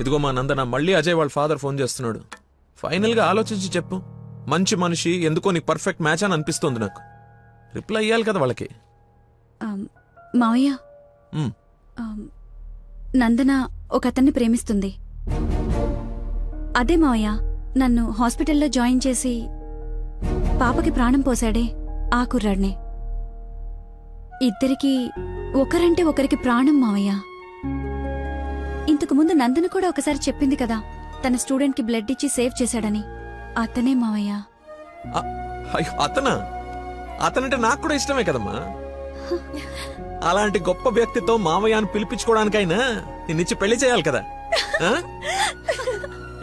ఇదిగో మా నందన, మళ్ళీ అజయ్ వాళ్ళ ఫాదర్ ఫోన్ చేస్తున్నాడు. ఫైనల్ గా ఆలోచించి చెప్పు. మంచి మనిషి, ఎందుకో నీకు పర్ఫెక్ట్ మ్యాచ్ అని అనిపిస్తుంది నాకు. రిప్లై ఇయ్యాలి కదా వాళ్ళకి. మావయ్య, ఉమ్, నందన ఒక అతన్ని ప్రేమిస్తుంది. అదే మావయ్య, నన్ను హాస్పిటల్లో జాయిన్ చేసి పాపకి ప్రాణం పోశాడే ఆ కుర్రాడినే. ఇద్దరికి ఒకరంటే ఒకరికి ప్రాణం మావయ్య. ఇంతకు ముందు నందన కూడా ఒకసారి చెప్పింది కదా, తన స్టూడెంట్ కి బ్లడ్ ఇచ్చి సేవ్ చేశాడని. అతనే మావయ్య. అయ్యో, అతనంటే నాకు కూడా ఇష్టమే కదమ్మా. అలాంటి గొప్ప వ్యక్తితో మామయ్య అని పిలిపించుకోవడానికైనా నిన్నిచ్చి పెళ్లి చేయాలి కదా. ఆ?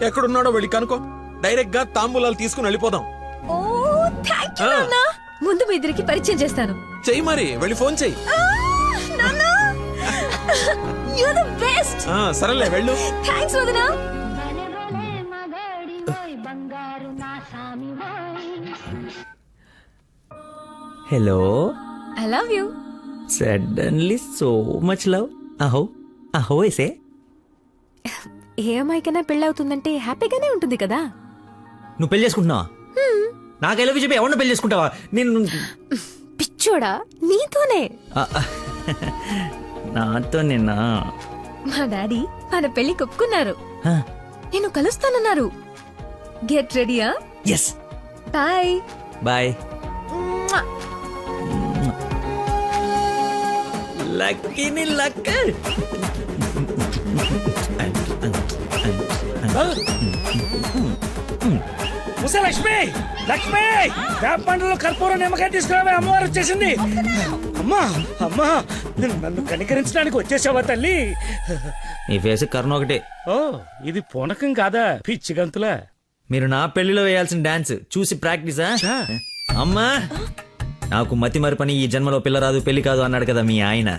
ఎక్కడున్నాడో వెళ్ళి కనుకో, డైరెక్ట్ గా తాంబూలాలు తీసుకుని వెళ్ళిపోదాం. ముందు మీ ఇద్దరికి పరిచయం చేస్తాను. చెయ్యి మరి, వెళ్ళి ఫోన్ చెయ్యి. సరేలే వెళ్ళు. థాంక్స్ వదినా. Hello, I love you. Suddenly so much love. అహో అహో ఏసే. ఏ అమ్మాయికైనా పెళ్ళవుతుందంటే హ్యాపీగానే ఉంటుంది కదా. నువ్వు పెళ్లి చేసుకుంటున్నావా? నాకు ఎలా చెప్పి ఎవరిని పెళ్లి చేసుకుంటావా? నేను పిచ్చోడా, నీతోనే. నాతో నిన్నా మా డాడీ మన పెళ్లి ఒప్పుకున్నారు. నేను కలుస్తానన్నారు. గెట్ రెడీయా? ఎస్. Bye bye. లక్కీని లక్క. లక్ష్మి, లక్ష్మి, వేప పండ్లలో కర్పూరం నిమ్మకాయ తీసుకురావే, అమ్మవారు వచ్చేసింది. అమ్మా అమ్మా, నన్ను కనికరించడానికి వచ్చేసావా తల్లి? నీ ఫేస్ కరుణ ఒకటే. ఓ, ఇది పూనకం కాదా, పిచ్చి గంతులా? మీరు నా పెళ్లిలో వేయాల్సిన డాన్స్ చూసి ప్రాక్టీసా? అమ్మా, నాకు మతి మరి పని, ఈ జన్మలో పిల్ల రాదు పెళ్లి కాదు అన్నాడు కదా మీ ఆయన.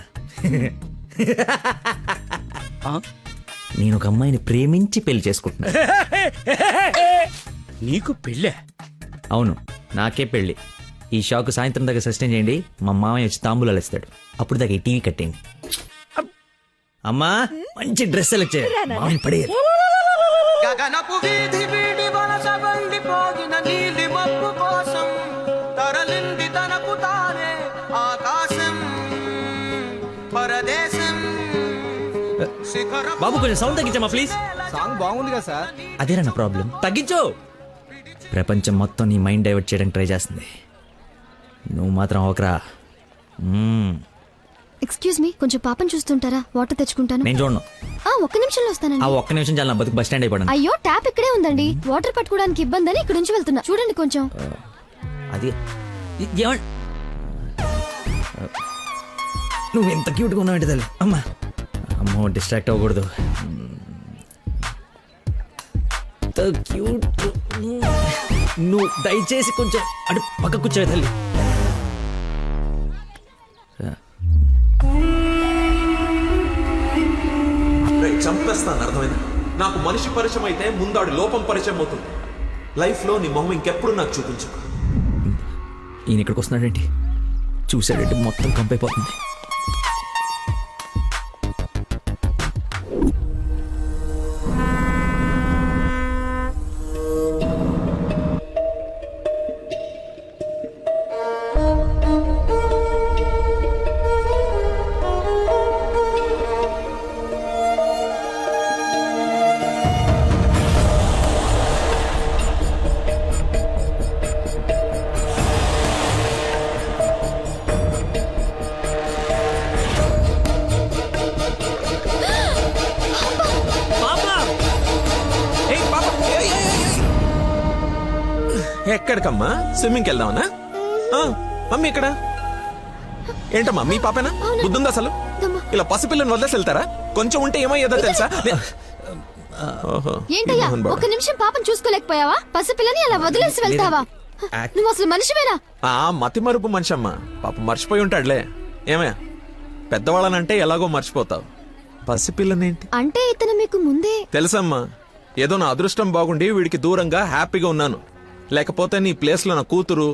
నేను ఒక అమ్మాయిని ప్రేమించి పెళ్లి చేసుకుంటున్నా. నీకు పెళ్ళే? అవును, నాకే పెళ్లి. ఈ షాక్ సాయంత్రం దాకా సస్టైన్ చేయండి. మా మామయ్య వచ్చి తాంబూలాలు ఇస్తాడు. అప్పుడు దాకా ఈ టీవీ కట్టేయండి. అమ్మా, మంచి డ్రెస్ సెలెక్ట్ చేయాలి. మామయ్య పడేయాలి. గగనపు వీధి వీడి వలస వండిపోగిన నీలి మబ్బు కోసం తరలింది తనకు తానే ఆకాశం పరదేశం. బాబు కొంచెం సౌండ్ తగ్గించమ్మా ప్లీజ్. సాంగ్ బాగుంది కదా సార్. అదేరా నా ప్రాబ్లం. తగ్గించు. ప్రపంచం మొత్తం నీ మైండ్ డైవర్ట్ చేయడానికి ట్రై చేస్తుంది. నువ్వు మాత్రం ఒకరా. ఎక్స్క్యూజ్ మీ, కొంచెం పాపం చూస్తుంటారా? వాటర్ తెచ్చుకుంటాను. నేను చూడను. ఒక్క నిమిషంలో వస్తానండి. ఆ ఒక్క నిమిషం చాలా నా బతుకు బస్ స్టాండ్ అయిపోయాను. అయ్యో, ట్యాప్ ఇక్కడే ఉందండి. వాటర్ పట్టుకోవడానికి ఇబ్బంది అని ఇక్కడ నుంచి వెళ్తున్నా. చూడండి కొంచెం. అది నువ్వు ఎంత క్యూట్గా ఉన్నావు తల్లి. అమ్మా అమ్మో, డిస్ట్రాక్ట్ అవ్వకూడదు. క్యూట్. నువ్వు దయచేసి కొంచెం అటు పక్క కూర్చోవే తల్లి. చంపేస్తాను, అర్థమైంది? నాకు మనిషి పరిచయం అయితే ముందాడు లోపం పరిచయం అవుతుంది. లైఫ్ లో నీ మొహం ఇంకెప్పుడు నాకు చూపించు. ఈయన ఇక్కడికి వస్తున్నాడేంటి? చూసాడంటే మొత్తం కంపైపోతుంది. ఎక్కడికమ్మా? స్విమ్మింగ్కి వెళ్దామనా? మమ్మీ ఇక్కడ ఏంటమ్మా? మీ పాపేనా? బుద్ధుందా అసలు? ఇలా పసిపిల్లని వదిలేసి వెళ్తారా? కొంచెం ఉంటే ఏమయ్యేదో తెలుసా? ఏంటయ్యా, ఒక్క నిమిషం పాపం చూసుకోలేకపోయావా? పసిపిల్లని అలా వదిలేసి వెళ్తావా? నువ్వు అసలు మనిషివేనా? మతి మరుపు మనిషి అమ్మా. పాప మర్చిపోయి ఉంటాడులే. ఏమయ్యా, పెద్దవాళ్ళనంటే ఎలాగో మర్చిపోతావు. పసిపిల్లనేంటి అంటే ఇతను మీకు ముందే తెలుసమ్మా. ఏదో నా అదృష్టం బాగుండి వీడికి దూరంగా హ్యాపీగా ఉన్నాను. లేకపోతే నీ ప్లేస్ లో నా కూతురు,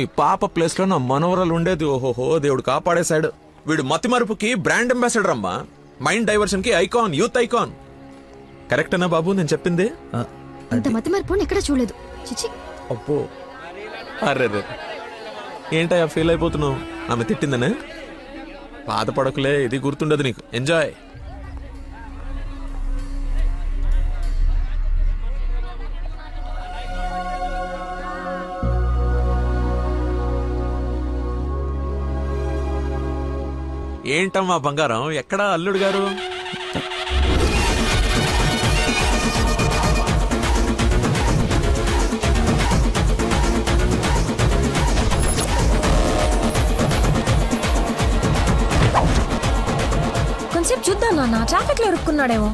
ఈ పాప ప్లేస్ లో నా మనవరాలు ఉండేది. ఓహోహో, దేవుడు కాపాడేశాడు. వీడు మతిమరుపుకి బ్రాండ్ అంబాసిడర్ అమ్మా. మైండ్ డైవర్షన్ కి ఐకాన్, యూత్ ఐకాన్. కరెక్టేనా బాబు నేను చెప్పింది? ఆ, ఇంత మతి మరపు ఎక్కడ చూడలేదు చిచి. అబ్బో అరే ఏంటయ్యా ఫీల్ అయిపోతున్నావు? ఆమె తిట్టిందనే? బాధపడకులే, ఇది గుర్తుండదు నీకు. ఎంజాయ్. ఏంటమ్మా బంగారం, ఎక్కడా అల్లుడు గారు? కొంచెం చూద్దాం నాన్న, ట్రాఫిక్ లో ఇరుక్కున్నాడేమో.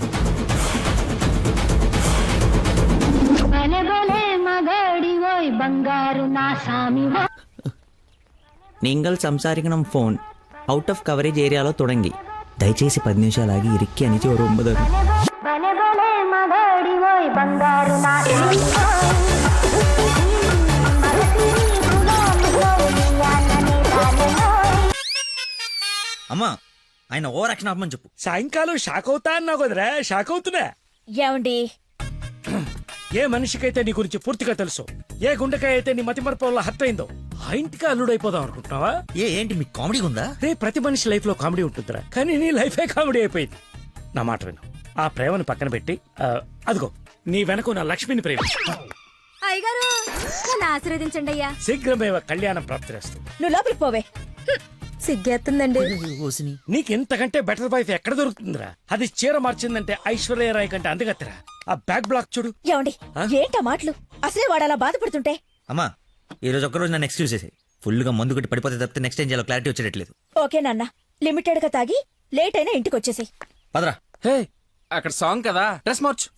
നിങ്ങൾ സംസാരിക്കണം ഫോൺ ഔട്ട് ഓഫ് കവറേജ് ഏരിയలో തുടങ്ങി దయచేసి 10 నిమిషాలు ఆగి ఇరిక్కి అని చివరి 9. అమ్మా ఆయన ఓవర్ యాక్షన్ ఆపమని చెప్పు. సాయంకాలం షాక్ అవుతా అన్నావు కదరా, షాక్ అవుతున్నా. ఏమండి ఏ మనిషికైతే నీ గురించి పూర్తిగా తెలుసు, ఏ గుండెకాయ అయితే నీ మతిమరపు వల్ల హత్య అయిందో, ఆ ఇంటికి అల్లుడైపోదాం అనుకుంటున్నావా? ఏంటి మీకు కామెడీ ఉందా? రే, ప్రతి మనిషి లైఫ్ లో కామెడీ ఉంటుందిరా, కానీ నీ లైఫే కామెడీ అయిపోయింది. నా మాట విను, ఆ ప్రేమను పక్కన పెట్టి అదిగో నీ వెనక నా లక్ష్మిని ప్రేమ. అయ్యగారు నన్ను ఆశీర్వదించండి అయ్యా. శీఘ్రమేవ కళ్యాణం ప్రాప్తిరేస్తూ. నువ్వు లోపలికి పోవే. సిగ్గేస్తుందండి. నీకు ఇంతకంటే బెటర్ వైఫ్ ఎక్కడ దొరుకుతుందిరా? అది చీర మార్చిందంటే ఐశ్వర్యరాయ్ కంటే అందగత్తరా. ఆ బ్యాక్ బ్లాక్ చూడు. ఏమండి ఏంటా మాటలు? అసలే వాడు అలా బాధపడుతుంటే. అమ్మా ఈ రోజు ఒక్కరోజు నన్ను ఎక్స్క్యూజ్ చేసి ఫుల్ గా మందు కొట్టి పడిపోతే తప్పితే నెక్స్ట్ ఏం చేయాలో క్లారిటీ వచ్చేటట్లేదు. ఓకే నాన్న, లిమిటెడ్ గా తాగి లేట్ అయినా ఇంటికి వచ్చేసి. పదరా. హే, అక్కడ సాంగ్ కదా, డ్రెస్ మార్చు.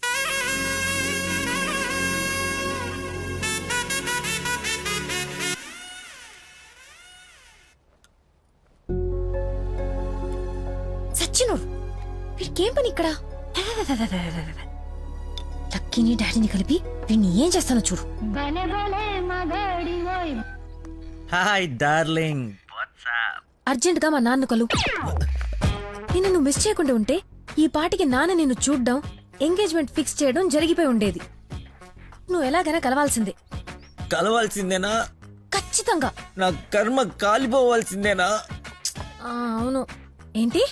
సచ్చినోడు, వీడికేం పని ఇక్కడ? లక్కీని డాడీని కలిపి వీడిని ఏం చేస్తానో చూడు. Hi darling. అర్జెంట్ గా మా నాన్న కలు. నిన్ను నువ్వు మిస్ చేయకుండా ఉంటే ఈ పాటికి నాన్న నిన్ను చూడ్డం, ఎంగేజ్మెంట్ ఫిక్స్ చేయడం జరిగిపోయి ఉండేది. నువ్వు ఎలాగైనా కలవాల్సిందే. కలవాల్సిందేనా? ఖచ్చితంగా. నా కర్మ కాలిపోవాల్సిందేనా? అవును. ఏంటి?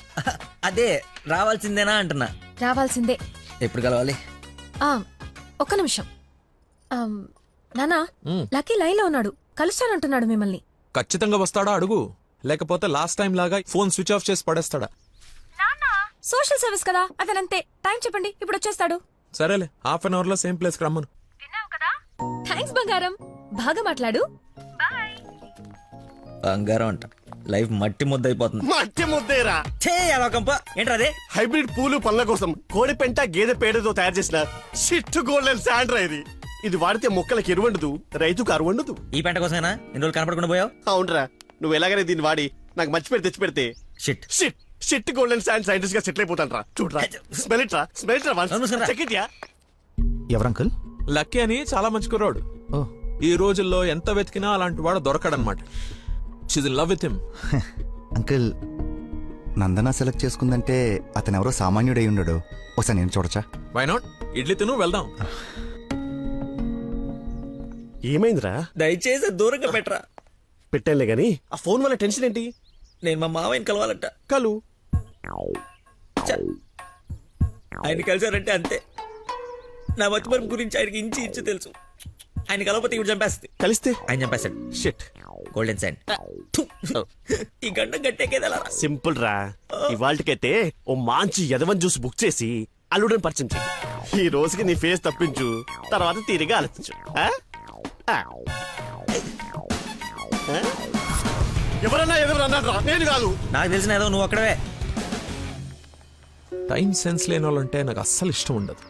అదే రావాల్సిందేనా అంటున్నా. రావాల్సిందే. ఎప్పుడు కలవాలి? ఒక్క నిమిషం. నానా, లక్కీ లైన్ లో ఉన్నాడు, కలుస్తానంటున్నాడు మిమ్మల్ని. ఖచ్చితంగా వస్తాడా అడుగు, లేకపోతే లాస్ట్ టైం లాగా ఫోన్ స్విచ్ ఆఫ్ చేసి పడేస్తాడా? సోషల్ సర్వీస్ కదా, అతనంతే. టైం చెప్పండి, ఇప్పుడు వచ్చేస్తాడు. సరేలే, హాఫ్ అన్ అవర్ లో సేమ్ ప్లేస్ కి రమ్మను. థ్యాంక్స్ బంగారం, బాగా మాట్లాడు. బంగారం అంట, లైఫ్ మట్టి ముద్ద అయిపోతుంది. మట్టి ముద్దేరా. ఏంట్రా అదే? హైబ్రిడ్ పూలు పళ్ళ కోసం కోడి పెంట గేదె పేడతో తయారు చేసిన షిట్ గోల్డెన్ శాండ్రా ఇది. ఇది వాడితే మొక్కలకి ఎరువండదు, రైతుకు అరువండదు. ఈ పెంట కోసమేనా ఎన్ని రోజులు కనపడకుండా పోయావు? అవునరా, నువ్వు ఎలాగైనా దీన్ని వాడి నాకు మంచి పేరు తెచ్చి పెడితే shit shit shit golden sand scientist గా సెటిల్ అయిపోతాను రా. చూడరా, స్మెల్ ఇట్ రా, స్మెల్ ఇట్ రా, నమస్కారం. చెక్ ఇట్ యా. ఎవరంకుల్? లక్కీ అని చాలా మంచి కుర్రాడు. ఈ రోజుల్లో ఎంత వెతికినా అలాంటి వాడు దొరకడనమాట. She's in love with him. Uncle, Nandana select చేసుకుందంటే అతను ఎవరో సామాన్యుడై ఉండడు. ఒకసారి నేను చూడచ్చా? Why not? ఇడ్లీ తిను, వెళ్దాం. ఏమైందిరా? దయచేసి దూరంగా పెట్టరా. పెట్టానులే గాని ఆ ఫోన్ వల్ల టెన్షన్ ఏంటి? నేను మా మావయ్యని కలవాలంట. కలు. ఆయన కలిసారంటే అంతే. నా మతిమరుపు గురించి ఆయనకి ఇంచి ఇంచు తెలుసు. ఆయన కలవకపోతే ఇప్పుడు చంపేస్తుంది. కలిస్తే ఆయన చంపేస్తాడు. షిట్. Golden sand. ఈ గంట గట్టేకేదలా సింపుల్ రా. ఇవాళకైతే ఓ మంచి యదవన్ జ్యూస్ బుక్ చేసి అల్లుడని పరిచయం చెయ్యి. ఈ రోజుకి నీ ఫేస్ తప్పించు, తర్వాత తీరిగా ఆలోచించు. ఎవరన్నా ఎదురన్నారా? నేను కాదు. నాకు తెలిసిన ఏదో నువ్వు అక్కడవే. టైం సెన్స్ లేని వాళ్ళంటే నాకు అస్సలు ఇష్టం ఉండదు.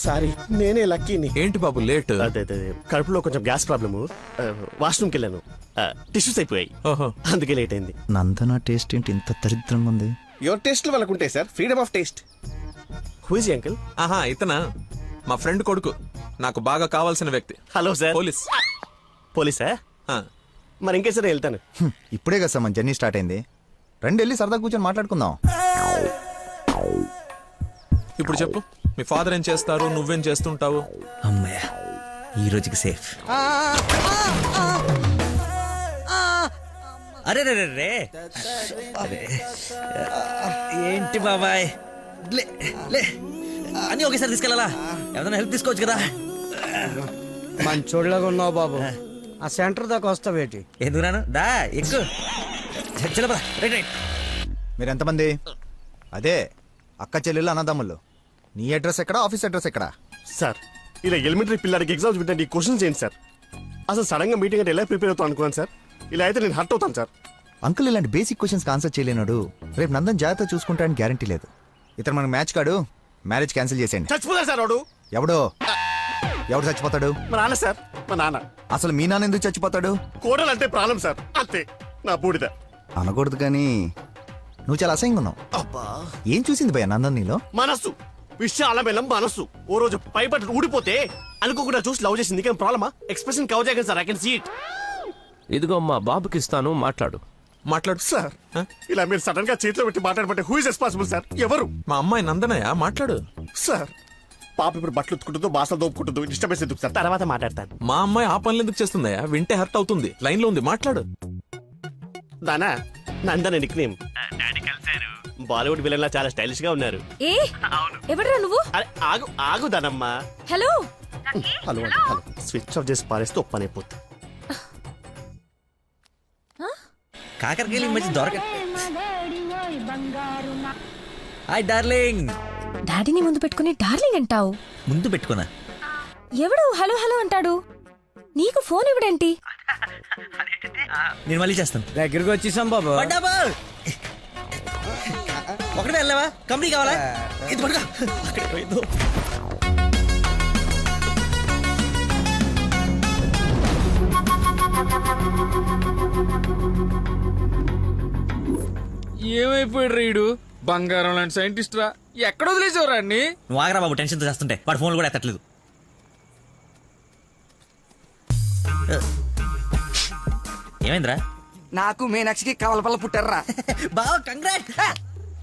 సారీ, నేనే లక్కీని. ఏంటి బాబు లేట్? అదే కడుపులో కొంచెం గ్యాస్ ప్రాబ్లము, వాష్రూమ్కి వెళ్ళాను, టిష్యూస్ అయిపోయాయి, ఓహో. అందుకే లేట్ అయింది. నందన టేస్ట్ ఏంటి ఇంత దరిద్రంగా ఉంది? యువర్ టేస్ట్ వాళ్ళకు ఉంటాయి sir, freedom of taste. Who is uncle? ఆహా ఇతనా మా ఫ్రెండ్ కొడుకు, నాకు బాగా కావాల్సిన వ్యక్తి. Hello sir. పోలీస్. పోలీసా? ఆ, మరి ఇంకే సరే వెళ్తాను. ఇప్పుడే కదా సార్ మన జర్నీ స్టార్ట్ అయింది. రండి వెళ్ళి సరదా కూర్చొని మాట్లాడుకుందాం. ఇప్పుడు చెప్పు, మీ ఫాదర్ ఏం చేస్తారు, నువ్వేం చేస్తుంటావు? అమ్మయ్య, ఈ రోజుకి సేఫ్. అరే రే రే రే అరే. ఏంటి బాబాయ్, లే లే అన్నీ ఒకేసారి తీసుకెళ్ళాలా? ఏదైనా హెల్ప్ తీసుకోవచ్చు కదా. మంచోళ్ళగా ఉన్నావు బాబు. ఆ సెంటర్ దాకా వస్తావేటి? ఎందుకు రాను, దా ఎక్కు. చలో రైట్ రైట్. మీరు ఎంతమంది? అదే అక్క చెల్లెళ్ళు అన్నదమ్ముళ్ళు. నీ అడ్రస్ ఎక్కడ, ఆఫీస్ అడ్రస్ ఎక్కడ? సార్ ఇలా ఎలిమెంటరీ పిల్లలకి ఎగ్జామ్స్ పెట్టండి, క్వశ్చన్స్ ఏంటి సార్? అసలు సడన్ గా మీటింగ్ అంటే ఎలా ప్రిపేర్ అవుతాను అనుకున్నాను సార్. ఇలా అయితే నేను హర్ట్ అవుతాను సార్. అంకుల్ ఇలాంటి బేసిక్ క్వశ్చన్స్ ఆన్సర్ చేయలేనాడు. రేపు నందన్ జాగ్రత్త చూసుకుంటాడని గ్యారంటీ లేదు. ఇతను మనకు మ్యాచ్ కాడు, మ్యారేజ్ క్యాన్సిల్ చేసేయండి. చచ్చిపోతా సార్ వాడు. ఎవడు చచ్చిపోతాడు? మా నాన్న సార్, మా నాన్న. అసలు మీ నాన్న ఎందుకు చచ్చిపోతాడు? కోడలు అంటే ప్రాణం సార్, అంతే. నా బూడిద. అనకూడదు కానీ నువ్వు చాలా అసహ్యంగా ఉన్నావు. అబ్బా, ఏం చూసింది భయ నందన్ నీలో? మనస్సు విషయాల బెల్లం మనస్సు. ఓ రోజు పైపట్టు ఊడిపోతే అనుకోకుండా చూసి లవ్ చేసింది. కానీ ప్రాబ్లమా? ఎక్స్ప్రెషన్ కవర్ చేయగలను sir. I can see it. ఇదిగో మా బాబుకి ఇస్తాను, మాట్లాడు. మాట్లాడు సార్. ఇలా మీరు సడన్ గా చేతిలో పెట్టి మాట్లాడబట్టే హూ ఇస్ రెస్పాన్సిబుల్ సార్? ఎవరు? మా అమ్మాయి నందనయ్య, మాట్లాడు. సార్ పాప ఇప్పుడు బట్టలు ఉత్తుకుంటుందో, బాసలు దోపుకుంటుందో, డిస్టర్బెన్స్ ఎందుకు సార్? తర్వాత మాట్లాడతాను. మా అమ్మాయి ఆ పనులు ఎందుకు చేస్తుందయ్యా? వింటే హర్ట్ అవుతుంది. లైన్ లో ఉంది, మాట్లాడు. దానా నందన నిక్ నేమ్. బాలీవుడ్ విలన్ లా చాలా స్టైలిష్ గా ఉన్నారు. ఏ ఎవడరా నువ్వు? అరే ఆగు ఆగు దానమ్మా. Hello hello hello. Switch off చేసి పారేస్తే ఒప్పనైపోతుంది. కాకరకాయలు ఈ మధ్య దొరక. Hi darling. డాడీని ముందు పెట్టుకుని డార్లింగ్ అంటావు? ముందు పెట్టుకున్నా. ఎవడు హలో హలో అంటాడు? నీకు ఫోన్ ఇవ్వడేంటి? నేను మళ్ళీ చేస్తాను. దగ్గరికి వచ్చేసాం బాబు. ఒకటే వెళ్ళావా? కంపెనీ కావాలా? ఇది పడుకో. అక్కడికి పోయిందో. ఏమైపోయాడు రీడు? బంగారం లాంటి సైంటిస్ట్ రా. ఎక్కడ వదిలేసేవరా అన్ని? నువ్వు ఆగరా బాబు, టెన్షన్తో చేస్తుంటే. వాడు ఫోన్లు కూడా ఎత్తట్లేదు. ఏమైందిరా? నాకు మీనాక్షికి కవలపల్ల పుట్టారా? బావ కంగ్రాట్.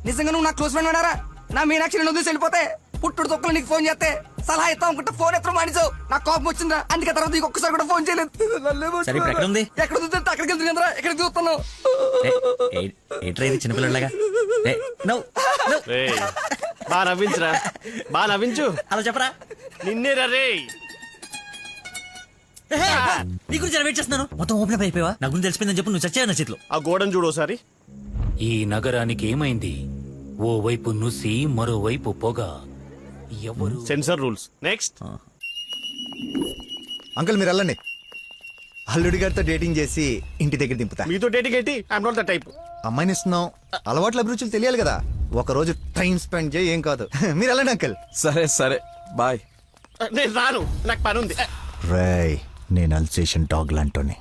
నిజంగా నువ్వు నా క్లోజ్ ఫ్రెండ్ ఉన్నారా? నా మీనాక్షి నేను వదిలేసి వెళ్ళిపోతే పుట్టుడు తొక్కలు నీకు ఫోన్ చేస్తే సలహా ఇస్తాం అనుకుంటే ఫోన్ ఎత్తడం మానేసావు. నాకు కోపం వచ్చిందా, అందుకే తర్వాత నీకు ఒక్కసారి కూడా ఫోన్ చేయలేదు. సరే ఇప్పుడు ఎక్కడ ఉంది? ఎక్కడ చూస్తే అక్కడికి వెళ్తుంది కదరా, ఎక్కడికి చూస్తున్నావు? ఏంట్రా ఇది చిన్నపిల్లలాగా? బా నవ్వించురా, బా నవ్వించు. అలా చెప్పరా. నిన్నే రే. నీ గురించి వెయిట్ చేస్తున్నాను. మొత్తం ఓపెన్ అప్ అయిపోయావా? నా గురించి తెలిసిపోయిందని చెప్పు. నువ్వు చచ్చావు నా చేతిలో. ఆ గోడను చూడు ఒకసారి. ఈ నగరానికి ఏమైంది? ఓ వైపు నుసి, మరోవైపు పొగ. ఎవరు? Sensor rules. నెక్స్ట్. అంకుల్ మీరు వెళ్ళండి. అల్లుడి గారితో డేటింగ్ చేసి ఇంటి దగ్గర దింపుతా. మీతో డేటింగ్ ఏంటి? I'm not the type. అమ్మాయిని ఇస్తున్నాం, అలవాట్ల అభిరుచులు తెలియాలి కదా. ఒక రోజు టైం స్పెండ్ చేయి, ఏం కాదు. మీరు వెళ్ళండి అంకుల్. సరే సరే బాయ్. నేను రాను, నాకు పని ఉంది. రేయ్, నేను అల్సేషన్ డాగ్ లాంటోని.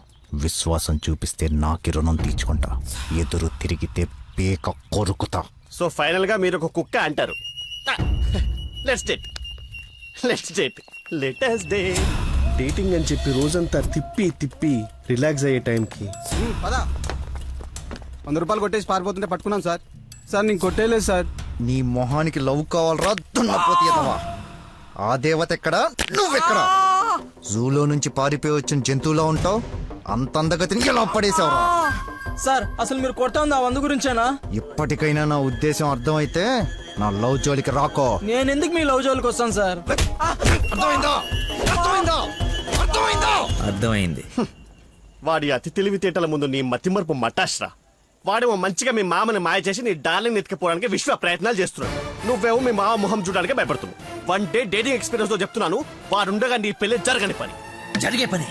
విశ్వాసం చూపిస్తే నాకి రుణం తీర్చుకుంటా, ఎదురు తిరిగితే పేక కొరుకుతా. సో ఫైనల్ గా మీరు ఒక కుక్క అంటారు. Let's date, let's date, let us date. Dating అని చెప్పి రోజంతా తిప్పి తిప్పి రిలాక్స్ అయ్యే టైంకి 100 రూపాయలు కొట్టేసి పారిపోతుంటే పట్టుకున్నాం సార్. సార్ నేను కొట్టేయలేదు సార్. నీ మొహానికి లవ్ కావాలరా దున్నపోతీయదవా? ఆ దేవత ఎక్కడా, నువ్వెక్కడా? జూలో నుంచి పారిపోయి వచ్చిన జంతువులా ఉంటావు. అంత అందగతిని ఎలా పడేసావురా? సార్ అసలు మీరు కొడతా ఉంది ఆ 100 గురించేనా? ఇప్పటికైనా నా ఉద్దేశం అర్థమైతే నా లవ్ జోలికి రాకో. నేను ఎందుకు మీ లవ్ జోలికి వస్తాను సార్? అర్థమైందా? అర్థమైందా? అర్థమైందా? అర్థమైంది. వాడి అతి తెలివితేటల ముందు నీ మతిమరుపు మటాష్రా. వాడేమో మంచిగా మీ మామని మాయ చేసి నీ డార్లింగ్ ఎత్తుకుపోవడానికి విశ్వ ప్రయత్నాలు చేస్తున్నాడు. నువ్వేమో మీ మామ మొహం చూడడానికి భయపడుతున్నావు. 1 డే డేటింగ్ ఎక్స్పీరియన్స్ తో చెప్తున్నాను, వాడుండగా నీ పెళ్లి జరగని పని. జరిగే పని.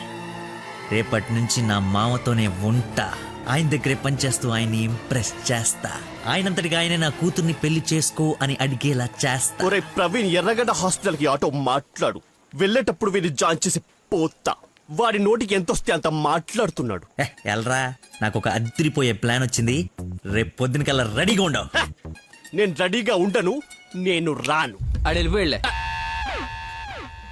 రేపటి నుంచి నా మామతోనే ఉంటా. ఆయన దగ్గరే పనిచేస్తూ ఆయన్ని ఇంప్రెస్ చేస్తా. ఆయనంతటిగా ఆయన నా కూతుర్ని పెళ్లి చేసుకో అని అడిగేలా చేస్తా. ఒరే ప్రవీణ్, ఎర్రగడ్డ హాస్పిటల్ కి ఆటో మాట్లాడు. వెళ్ళేటప్పుడు వీడిని జాయిన్ చేసి పోతా. వాడి నోటికి ఎంతొస్తే అంత మాట్లాడుతున్నాడు. ఎల్రా, నాకు ఒక అదిరిపోయే ప్లాన్ వచ్చింది. రేపు పొద్దునకల్లా రెడీగా ఉండవు. నేను రెడీగా ఉండను, నేను రాను. ఆడు వెళ్ళిపోయాడులే.